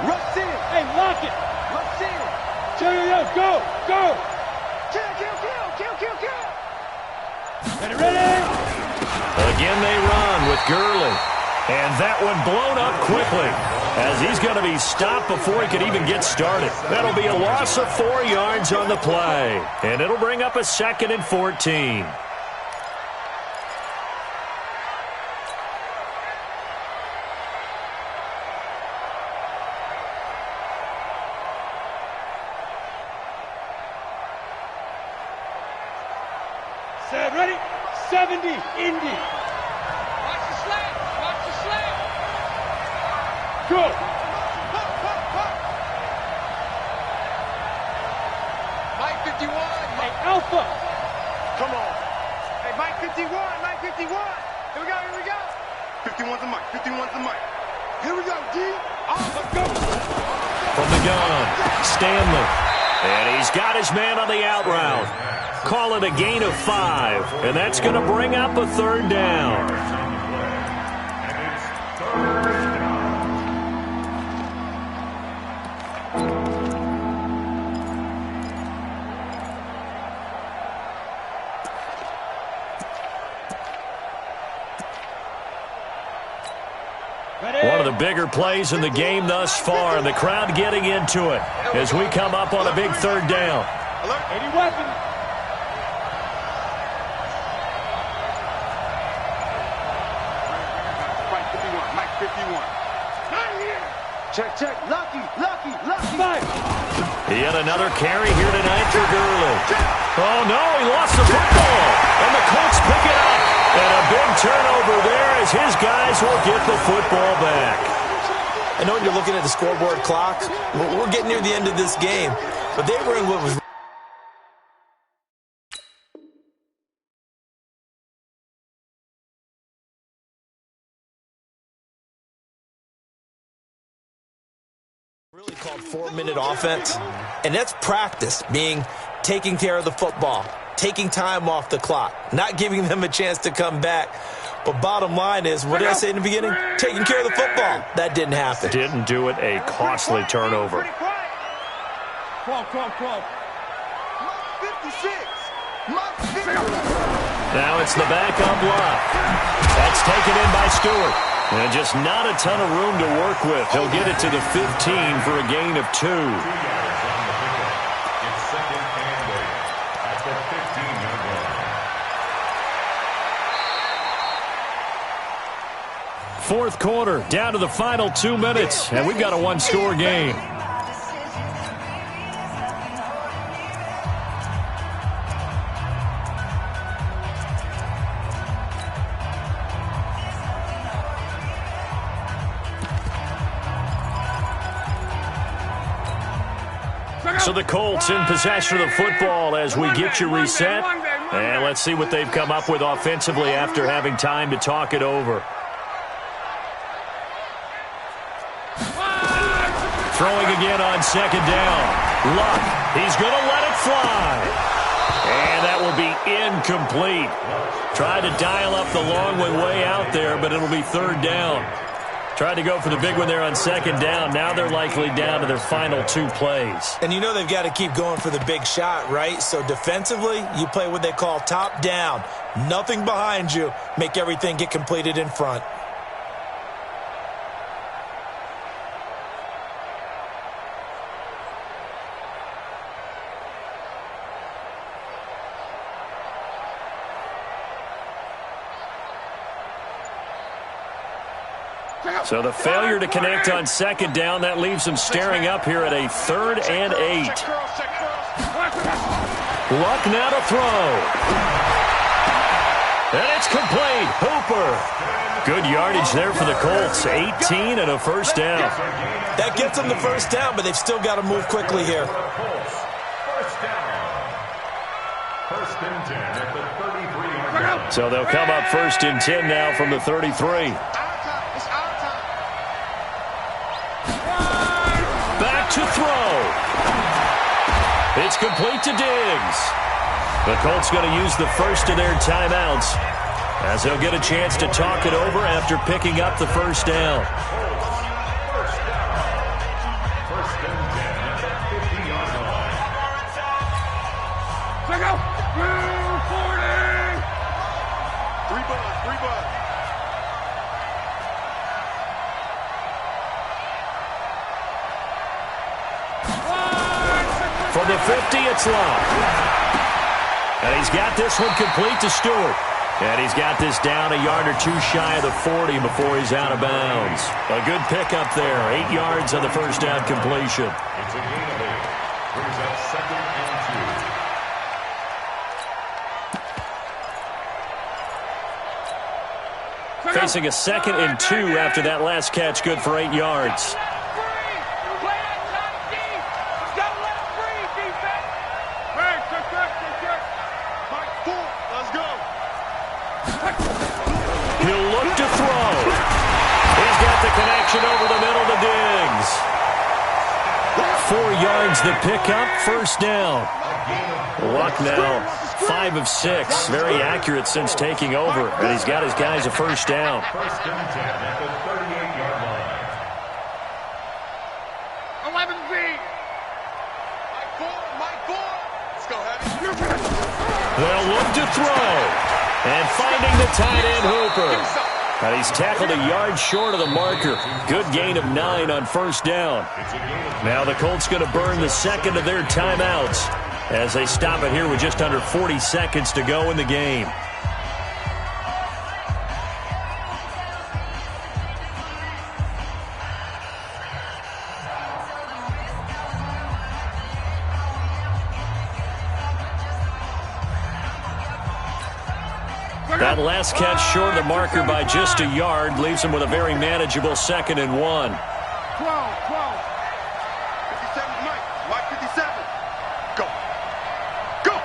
Rush in. Hey, lock it. Rush in. Go. Kill. Ready? Again they run with Gurley. And that one blown up quickly as he's going to be stopped before he could even get started. That'll be a loss of 4 yards on the play. And it'll bring up a 2nd and 14. Set, ready? 70, Indy. Go! Mike 51. Hey, Alpha! Come on. Hey, Mike 51. Here we go. 51's the mic. Here we go, D. Let's go! From the gun, Stanley. And he's got his man on the out route. Call it a gain of 5. And that's going to bring up a 3rd down. And it's 3rd down. One of the bigger plays in the game thus far. The crowd getting into it as we come up on a big 3rd down. 80 weapons. Mike 51. Check. Lucky. Five. He had another carry here tonight for Gurley. Oh, no, he lost the football. And the Colts pick it up. And a big turnover there as his guys will get the football back. I know when you're looking at the scoreboard clock, we're getting near the end of this game, but they were in what was really called 4-minute offense, and that's practice, meaning taking care of the football, taking time off the clock, not giving them a chance to come back. But bottom line is, what did I say in the beginning? Taking care of the football. That didn't happen. Didn't do it, a costly turnover. Crawl. 56. Mike 50. Now it's the backup block. That's taken in by Stewart. And just not a ton of room to work with. He'll get it to the 15 for a gain of 2. 2 yards on the pickup. It's 2nd and 8 at the 15-yard line. Fourth quarter, down to the final 2 minutes, and we've got a one-score game. So the Colts in possession of the football as we get you reset. And let's see what they've come up with offensively after having time to talk it over. Throwing again on 2nd down. Luck. He's going to let it fly. And that will be incomplete. Tried to dial up the long one way out there, but it'll be 3rd down. Tried to go for the big one there on 2nd down. Now they're likely down to their final 2 plays. And you know they've got to keep going for the big shot, right? So defensively, you play what they call top down. Nothing behind you. Make everything get completed in front. So the failure to connect on second down, that leaves them staring up here at a 3rd and 8. Luck now to throw. And it's complete. Hooper. Good yardage there for the Colts. 18 and a first down. That gets them the first down, but they've still got to move quickly here. First and 10 at the 33-yard line. So they'll come up 1st and 10 now from the 33. Back to throw. It's complete to Diggs. The Colts going to use the first of their timeouts as they'll get a chance to talk it over after picking up the first down. First and 10 at the 50-yard line. Check out. 40. 3 buds, 3 buds. From the 50, it's locked. And he's got this one complete to Stewart. And he's got this down a yard or 2 shy of the 40 before he's out of bounds. A good pickup there. 8 yards on the first down completion. It's a gain of 8. Brings up 2nd and 2. Facing a 2nd and 2 after that last catch. Good for 8 yards. He'll look to throw. He's got the connection over the middle to Diggs. 4 yards the pickup, first down. Luck now, 5 of 6. Very accurate since taking over. And he's got his guys a first down. First and 10 at the 38-yard line. 11 feet. Mike 4. Let's go, Heavy. They'll look to throw. And finding the tight end, Hooper. And he's tackled a yard short of the marker. Good gain of 9 on first down. Now the Colts going to burn the second of their timeouts as they stop it here with just under 40 seconds to go in the game. That last catch short of the marker by just a yard leaves him with a very manageable 2nd and 1. 12. 57 Mike. Mike 57. Go. Go.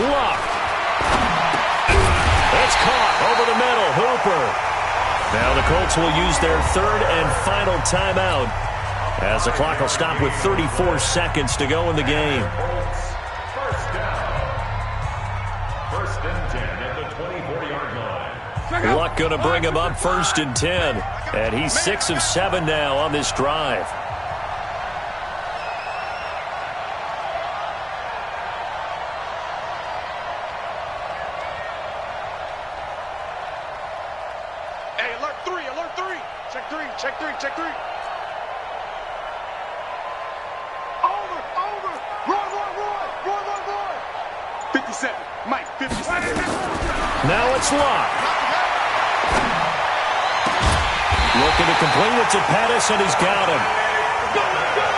Luck. It's caught over the middle. Hooper. Now the Colts will use their 3rd and final timeout as the clock will stop with 34 seconds to go in the game. First down. First and 10 at the 24-yard line. Luck going to bring him up 1st and 10. And he's 6 of 7 now on this drive. Hey, alert 3, alert 3. Check 3, check 3, check 3. Over. Roy. 57. Mike, 57. Now it's Luck. Looking to complete it to Pettis, and he's got him.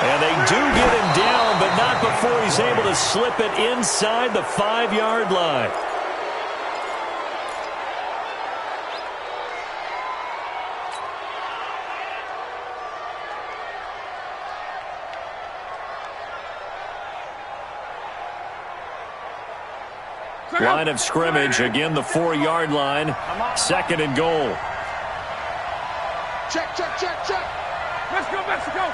And they do get him down, but not before he's able to slip it inside the 5-yard line. Line of scrimmage, again the 4-yard line. 2nd and goal. Check. Let's go, Mexico.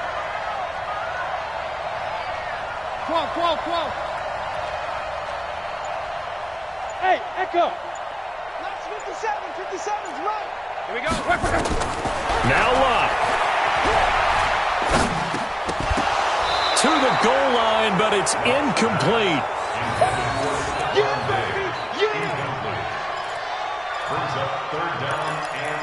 12. Hey, Echo. That's 57's right. Here we go. Now Luck. To the goal line, but it's incomplete. Brings up 3rd down and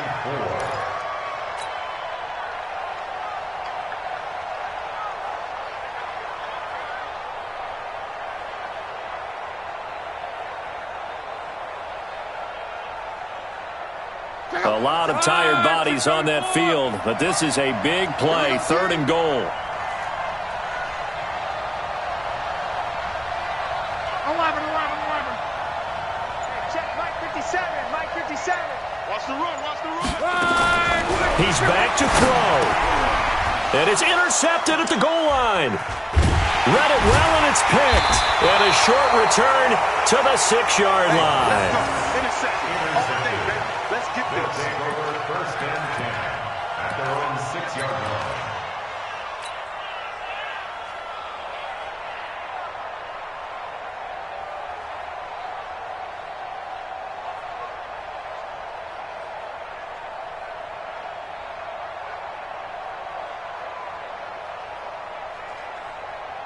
4. A lot of tired bodies on that field, but this is a big play, 3rd and goal. 11. Check Mike 57. Mike 57. Watch the run. He's back to throw. And it's intercepted at the goal line. Read it well, and it's picked. And a short return to the 6-yard line. Intercepted. Let's get this. Take over 1st and 10 at their own 6-yard line.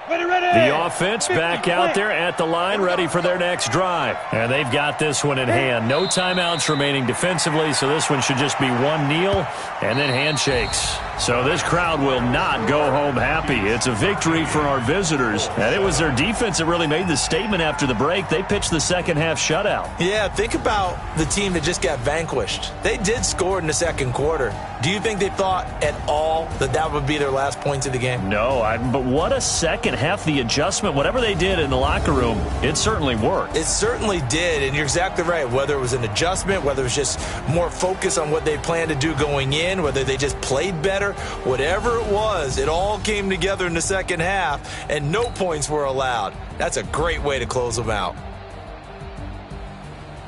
The offense back out there at the line, ready for their next drive. And they've got this one in hand. No timeouts remaining defensively, so this one should just be one kneel and then handshakes. So this crowd will not go home happy. It's a victory for our visitors. And it was their defense that really made the statement after the break. They pitched the second-half shutout. Yeah, think about the team that just got vanquished. They did score in the second quarter. Do you think they thought at all that that would be their last points of the game? No, but what a second half. The adjustment, whatever they did in the locker room, it certainly worked. It certainly did, and you're exactly right. Whether it was an adjustment, whether it was just more focus on what they planned to do going in, whether they just played better, whatever it was, it all came together in the second half, and no points were allowed. That's a great way to close them out.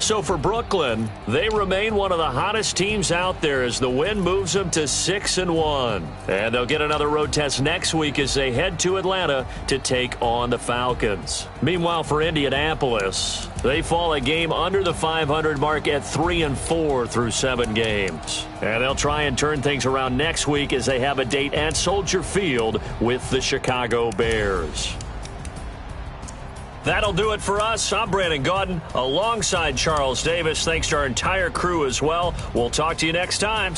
So for Brooklyn, they remain one of the hottest teams out there as the win moves them to 6-1. And they'll get another road test next week as they head to Atlanta to take on the Falcons. Meanwhile, for Indianapolis, they fall a game under the 500 mark at 3-4 through 7 games. And they'll try and turn things around next week as they have a date at Soldier Field with the Chicago Bears. That'll do it for us. I'm Brandon Gaudin alongside Charles Davis. Thanks to our entire crew as well. We'll talk to you next time.